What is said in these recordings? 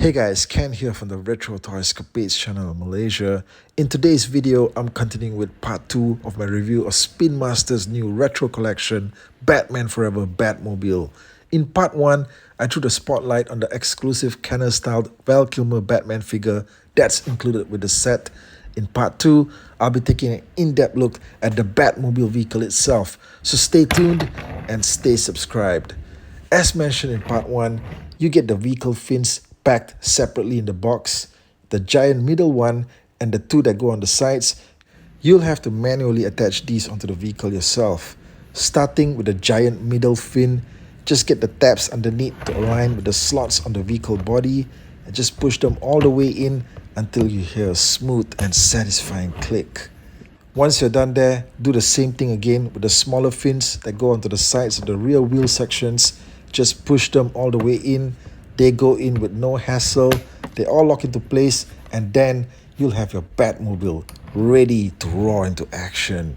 Hey guys, Ken here from the Retro Toys Cockpit channel in Malaysia. In today's video, I'm continuing with part 2 of my review of Spin Master's new retro collection, Batman Forever Batmobile. In part 1, I threw the spotlight on the exclusive Kenner-styled Val Kilmer Batman figure that's included with the set. In part 2, I'll be taking an in-depth look at the Batmobile vehicle itself, so stay tuned and stay subscribed. As mentioned in part 1, you get the vehicle fins packed separately in the box, the giant middle one and the two that go on the sides. You'll have to manually attach these onto the vehicle yourself. Starting with the giant middle fin, just get the tabs underneath to align with the slots on the vehicle body and just push them all the way in until you hear a smooth and satisfying click. Once you're done there, do the same thing again with the smaller fins that go onto the sides of the rear wheel sections. Just push them all the way in. They go in with no hassle. They all lock into place, and then you'll have your Batmobile ready to roar into action.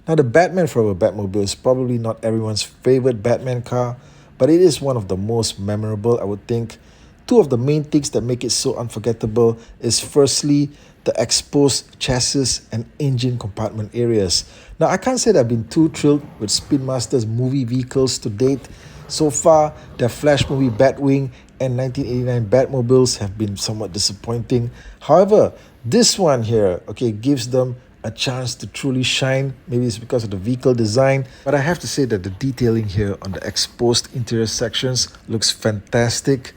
Now, the Batman Forever Batmobile is probably not everyone's favorite Batman car, but it is one of the most memorable, I would think. Two of the main things that make it so unforgettable is firstly, the exposed chassis and engine compartment areas. Now, I can't say that I've been too thrilled with Spin Master's movie vehicles to date. So far, their Flash movie Batwing and 1989 Batmobiles have been somewhat disappointing. However, this one here, gives them a chance to truly shine. Maybe it's because of the vehicle design, but I have to say that the detailing here on the exposed interior sections looks fantastic.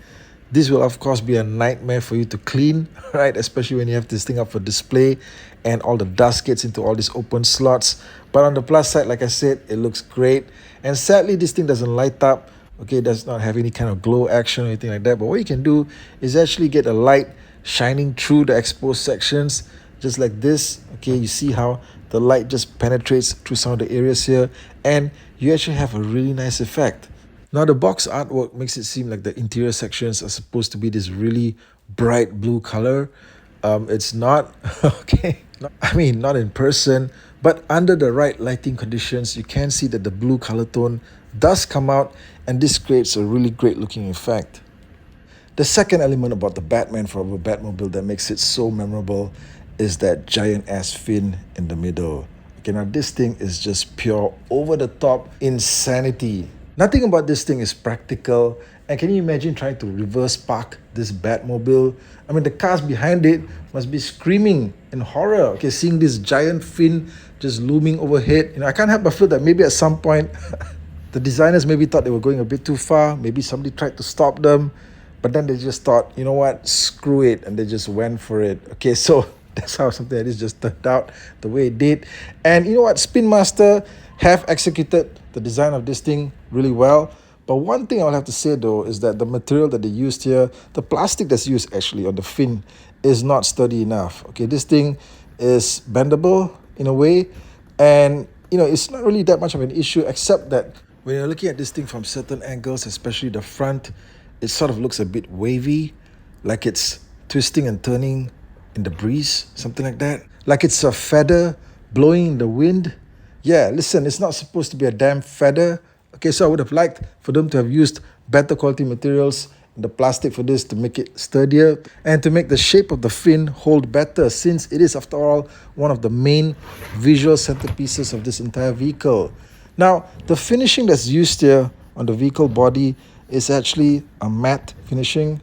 This will of course be a nightmare for you to clean, right? Especially when you have this thing up for display and all the dust gets into all these open slots. But on the plus side, like I said, it looks great. And sadly, this thing doesn't light up. It does not have any kind of glow action or anything like that. But what you can do is actually get a light shining through the exposed sections, just like this. You see how the light just penetrates through some of the areas here, and you actually have a really nice effect. Now, the box artwork makes it seem like the interior sections are supposed to be this really bright blue color. It's not, not in person, but under the right lighting conditions, you can see that the blue color tone does come out, and this creates a really great looking effect. The second element about the Batman Forever Batmobile that makes it so memorable is that giant ass fin in the middle. Now this thing is just pure over the top insanity. Nothing about this thing is practical. And can you imagine trying to reverse park this Batmobile? The cars behind it must be screaming in horror. Seeing this giant fin just looming overhead. I can't help but feel that maybe at some point the designers maybe thought they were going a bit too far. Maybe somebody tried to stop them, but then they just thought, you know what, screw it, and they just went for it. So that's how something like this just turned out the way it did. And you know what, Spin Master have executed the design of this thing really well. But one thing I'll have to say though is that the material that they used here, the plastic that's used actually on the fin, is not sturdy enough. This thing is bendable in a way, and it's not really that much of an issue, except that when you're looking at this thing from certain angles, especially the front, it sort of looks a bit wavy, like it's twisting and turning in the breeze, something like that. Like it's a feather blowing in the wind. Yeah, listen, it's not supposed to be a damn feather. So I would have liked for them to have used better quality materials in the plastic for this to make it sturdier and to make the shape of the fin hold better, since it is, after all, one of the main visual centerpieces of this entire vehicle. Now, the finishing that's used here on the vehicle body is actually a matte finishing.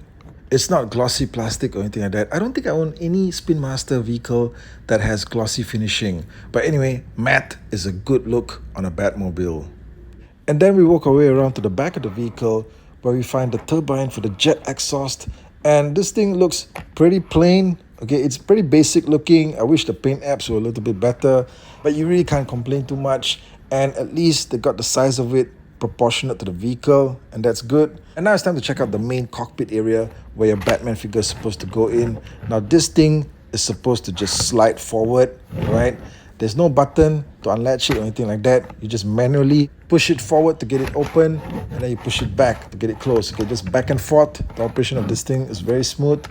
It's not glossy plastic or anything like that. I don't think I own any Spin Master vehicle that has glossy finishing. But anyway, matte is a good look on a Batmobile. And then we walk our way around to the back of the vehicle, where we find the turbine for the jet exhaust. And this thing looks pretty plain. It's pretty basic looking. I wish the paint apps were a little bit better, but you really can't complain too much. And at least they got the size of it proportionate to the vehicle, and that's good. And now it's time to check out the main cockpit area where your Batman figure is supposed to go in. Now this thing is supposed to just slide forward, right? There's no button to unlatch it or anything like that. You just manually push it forward to get it open, and then you push it back to get it closed. Just back and forth. The operation of this thing is very smooth.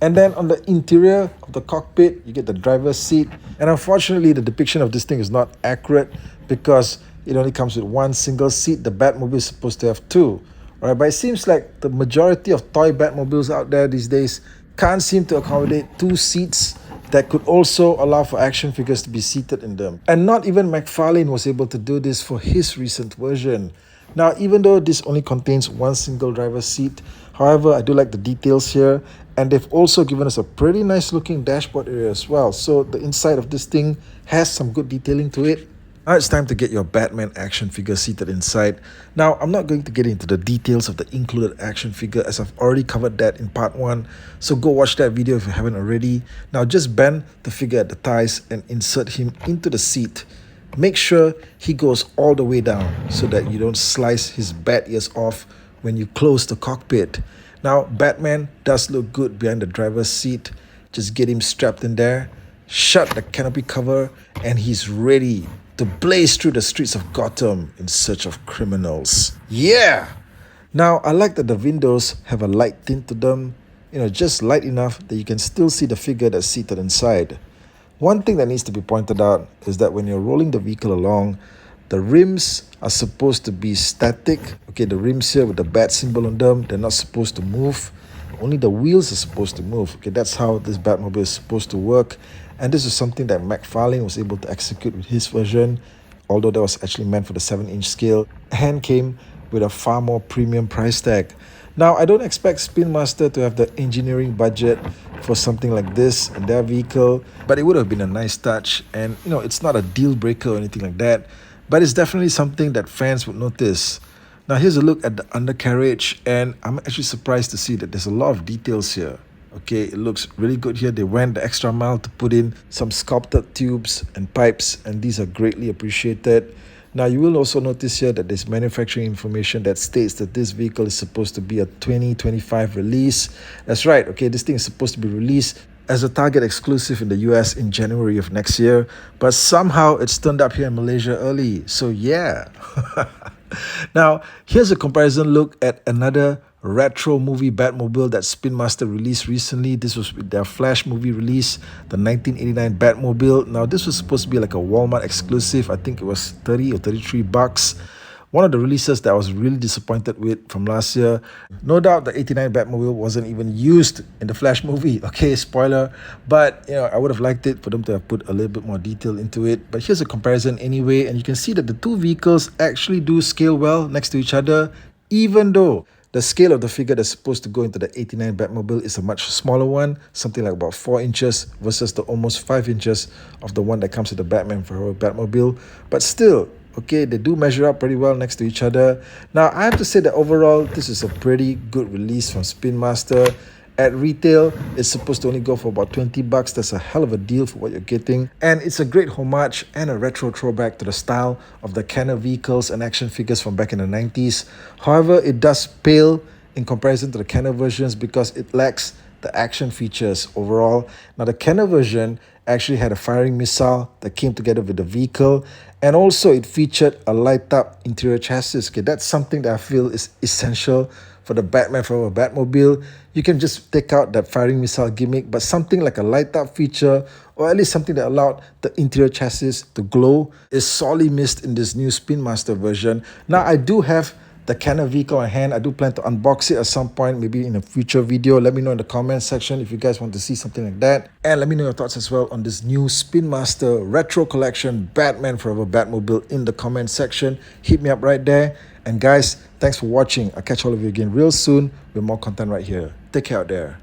And then on the interior of the cockpit, you get the driver's seat. And unfortunately, the depiction of this thing is not accurate because it only comes with one single seat. The Batmobile is supposed to have two. All right, but it seems like the majority of toy Batmobiles out there these days can't seem to accommodate two seats that could also allow for action figures to be seated in them. And not even McFarlane was able to do this for his recent version. Now, even though this only contains one single driver's seat, however, I do like the details here, and they've also given us a pretty nice looking dashboard area as well. So the inside of this thing has some good detailing to it. Now it's time to get your Batman action figure seated inside. Now, I'm not going to get into the details of the included action figure as I've already covered that in part 1, so go watch that video if you haven't already. Now just bend the figure at the thighs and insert him into the seat. Make sure he goes all the way down so that you don't slice his bat ears off when you close the cockpit. Now, Batman does look good behind the driver's seat. Just get him strapped in there, shut the canopy cover, and he's ready to blaze through the streets of Gotham in search of criminals. Yeah! Now, I like that the windows have a light tint to them, just light enough that you can still see the figure that's seated inside. One thing that needs to be pointed out is that when you're rolling the vehicle along, the rims are supposed to be static. Okay, the rims here with the bat symbol on them, they're not supposed to move. Only the wheels are supposed to move. Okay, that's how this Batmobile is supposed to work. And this is something that McFarlane was able to execute with his version, although that was actually meant for the 7-inch scale, and came with a far more premium price tag. Now, I don't expect Spin Master to have the engineering budget for something like this in their vehicle, but it would have been a nice touch. And, it's not a deal breaker or anything like that, but it's definitely something that fans would notice. Now, here's a look at the undercarriage, and I'm actually surprised to see that there's a lot of details here. Okay, it looks really good here. They went the extra mile to put in some sculpted tubes and pipes, and these are greatly appreciated. Now, you will also notice here that there's manufacturing information that states that this vehicle is supposed to be a 2025 release. That's right, okay, this thing is supposed to be released as a Target exclusive in the US in January of next year, but somehow it's turned up here in Malaysia early. So yeah. Now, here's a comparison look at another retro movie Batmobile that Spin Master released recently. This was with their Flash movie release, the 1989 Batmobile. Now, this was supposed to be like a Walmart exclusive. I think it was 30 or 33 bucks. One of the releases that I was really disappointed with from last year. No doubt the 89 Batmobile wasn't even used in the Flash movie. Okay, spoiler. But, I would have liked it for them to have put a little bit more detail into it. But here's a comparison anyway. And you can see that the two vehicles actually do scale well next to each other, even though the scale of the figure that's supposed to go into the 89 Batmobile is a much smaller one, something like about 4 inches versus the almost 5 inches of the one that comes with the Batman Forever Batmobile. But still, okay, they do measure up pretty well next to each other. Now, I have to say that overall, this is a pretty good release from Spin Master. At retail, it's supposed to only go for about 20 bucks. That's a hell of a deal for what you're getting. And it's a great homage and a retro throwback to the style of the Kenner vehicles and action figures from back in the 90s. However, it does pale in comparison to the Kenner versions because it lacks the action features overall. Now, the Kenner version actually had a firing missile that came together with the vehicle, and also it featured a light-up interior chassis. Okay, that's something that I feel is essential for the Batman Forever Batmobile. You can just take out that firing missile gimmick, but something like a light-up feature, or at least something that allowed the interior chassis to glow, is sorely missed in this new Spin Master version. Now, I do have the Kenner vehicle on hand. I do plan to unbox it at some point, maybe in a future video. Let me know in the comment section if you guys want to see something like that. And let me know your thoughts as well on this new Spin Master Retro Collection Batman Forever Batmobile in the comment section. Hit me up right there. And guys, thanks for watching. I'll catch all of you again real soon with more content right here. Take care out there.